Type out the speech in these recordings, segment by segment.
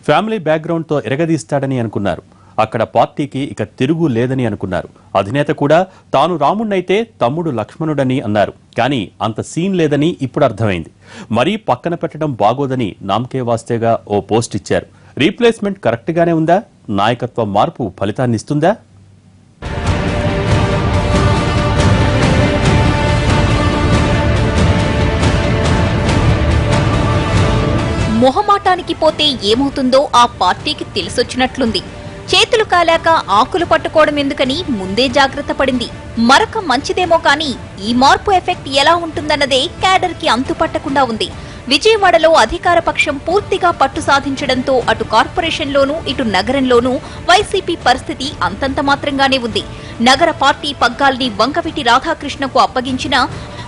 Family background తో ఎరగదీస్తాడని అనుకున్నారు. అక్కడ పార్టీకి ఇక తిరుగు లేదని అనుకున్నారు. అధినేత కూడా తాను రాముణ్ణైతే తమ్ముడు లక్ష్మణుడని అన్నారు. కానీ అంత సీన్ లేదని ఇప్పుడు అర్థమైంది. మరీ పక్కన పెట్టడం బాగోదని నామ్కే వాస్తేగా ఓ పోస్ట్ ఇచ్చారు. రీప్లేస్మెంట్ కరెక్ట్ గానే ఉందా? నాయకత్వ మార్పు ఫలితాన్నిస్తుందా? మొహమాటానికి పోతే ఏమవుతుందో ఆ పార్టీకి తెలిసొచ్చినట్లుంది. చేతులు కాలాక ఆకులు పట్టుకోవడం ఎందుకని ముందే జాగ్రత్త పడింది. మరొక మంచిదేమో కానీ ఈ మార్పు ఎఫెక్ట్ ఎలా ఉంటుందన్నదే క్యాడర్ కి అంతుపట్టకుండా ఉంది. విజయవాడలో అధికార పక్షం పూర్తిగా పట్టు సాధించడంతో అటు కార్పొరేషన్లోనూ ఇటు నగరంలోనూ వైసీపీ పరిస్థితి అంతంత మాత్రంగానే ఉంది. నగర పార్టీ పగ్గాల్ని వంగవీటి రాధాకృష్ణకు అప్పగించినా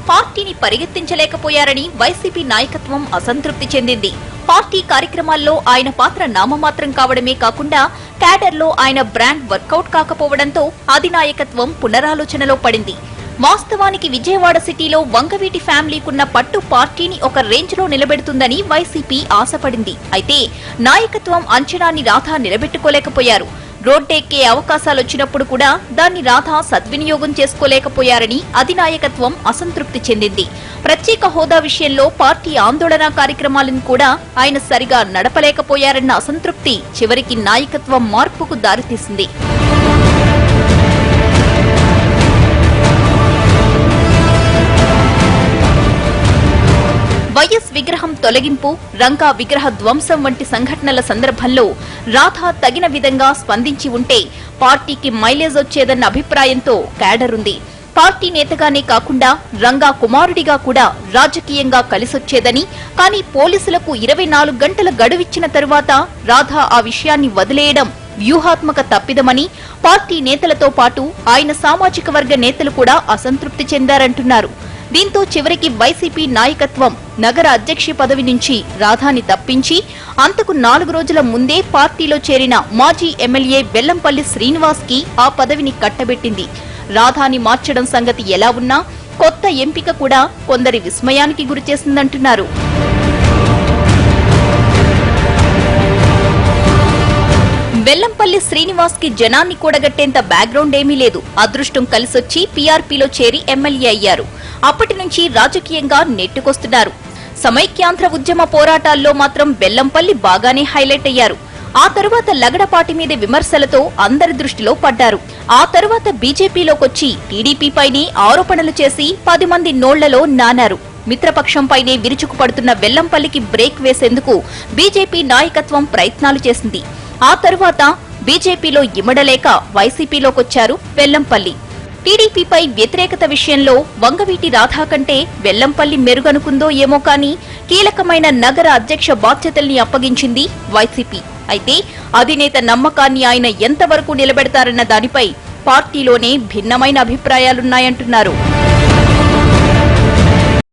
పార్టీని పరిగెత్తించలేకపోయారని వైసీపీ నాయకత్వం అసంతృప్తి చెందింది. పార్టీ కార్యక్రమాల్లో ఆయన పాత్ర నామమాత్రం కావడమే కాకుండా క్యాడర్లో ఆయన బ్రాండ్ వర్కౌట్ కాకపోవడంతో అధినాయకత్వం పునరాలోచనలో పడింది. వాస్తవానికి విజయవాడ సిటీలో వంగవీటి ఫ్యామిలీకున్న పట్టు పార్టీని ఒక రేంజ్ లో నిలబెడుతుందని వైసీపీ ఆశపడింది. అయితే నాయకత్వం అంచనాన్ని రాధా నిలబెట్టుకోలేకపోయారు. రోడ్డెక్కే అవకాశాలొచ్చినప్పుడు కూడా దాన్ని రాధా సద్వినియోగం చేసుకోలేకపోయారని అధినాయకత్వం అసంతృప్తి చెందింది. ప్రత్యేక హోదా విషయంలో పార్టీ ఆందోళన కార్యక్రమాలను కూడా ఆయన సరిగా నడపలేకపోయారన్న అసంతృప్తి చివరికి నాయకత్వం మార్పుకు దారితీసింది. వైఎస్ విగ్రహం తొలగింపు, రంగా విగ్రహ ధ్వంసం వంటి సంఘటనల సందర్భంలో రాధా తగిన విధంగా స్పందించి ఉంటే పార్టీకి మైలేజ్ వచ్చేదన్న అభిప్రాయంతో క్యాడర్ ఉంది. పార్టీ నేతగానే కాకుండా రంగా కుమారుడిగా కూడా రాజకీయంగా కలిసొచ్చేదని, కానీ పోలీసులకు 24 గంటల గడువిచ్చిన తరువాత రాధా ఆ విషయాన్ని వదిలేయడం వ్యూహాత్మక తప్పిదమని పార్టీ నేతలతో పాటు ఆయన సామాజిక వర్గ నేతలు కూడా అసంతృప్తి చెందారంటున్నారు. దీంతో చివరికి వైసీపీ నాయకత్వం నగర అధ్యక్ష పదవి నుంచి రాధాని తప్పించి అంతకు 4 రోజుల ముందే పార్టీలో చేరిన మాజీ ఎమ్మెల్యే బెల్లంపల్లి శ్రీనివాస్ కి ఆ పదవిని కట్టబెట్టింది. రాధాని మార్చడం సంగతి ఎలా ఉన్నా కొత్త ఎంపిక కూడా కొందరి విస్మయానికి గురిచేసిందంటున్నారు. బెల్లంపల్లి శ్రీనివాస్ కి జనాన్ని కూడగట్టేంత బ్యాక్గ్రౌండ్ ఏమీ లేదు. అదృష్టం కలిసొచ్చి పీఆర్పీలో చేరి ఎమ్మెల్యే అయ్యారు. అప్పటి నుంచి రాజకీయంగా నెట్టుకొస్తున్నారు. సమైక్యాంధ్ర ఉద్యమ పోరాటాల్లో మాత్రం బెల్లంపల్లి బాగానే హైలైట్ అయ్యారు. ఆ తరువాత లగడపాటి మీద విమర్శలతో అందరి దృష్టిలో పడ్డారు. ఆ తరువాత బీజేపీలోకొచ్చి టీడీపీపైనే ఆరోపణలు చేసి 10 మంది నోళ్లలో నానారు. మిత్రపక్షంపైనే విరుచుకుపడుతున్న బెల్లంపల్లికి బ్రేక్ వేసేందుకు బీజేపీ నాయకత్వం ప్రయత్నాలు చేసింది. ఆ తరువాత బీజేపీలో ఇమడలేక వైసీపీలోకొచ్చారు బెల్లంపల్లి. టీడీపీపై వ్యతిరేకత విషయంలో వంగవీటి రాధా కంటే బెల్లంపల్లి మెరుగనుకుందో ఏమో కానీ కీలకమైన నగర అధ్యక్ష బాధ్యతల్ని అప్పగించింది వైసీపీ. అయితే అధినేత నమ్మకాన్ని ఆయన ఎంతవరకు నిలబెడతారన్న దానిపై పార్టీలోనే భిన్నమైన అభిప్రాయాలున్నాయంటున్నారు.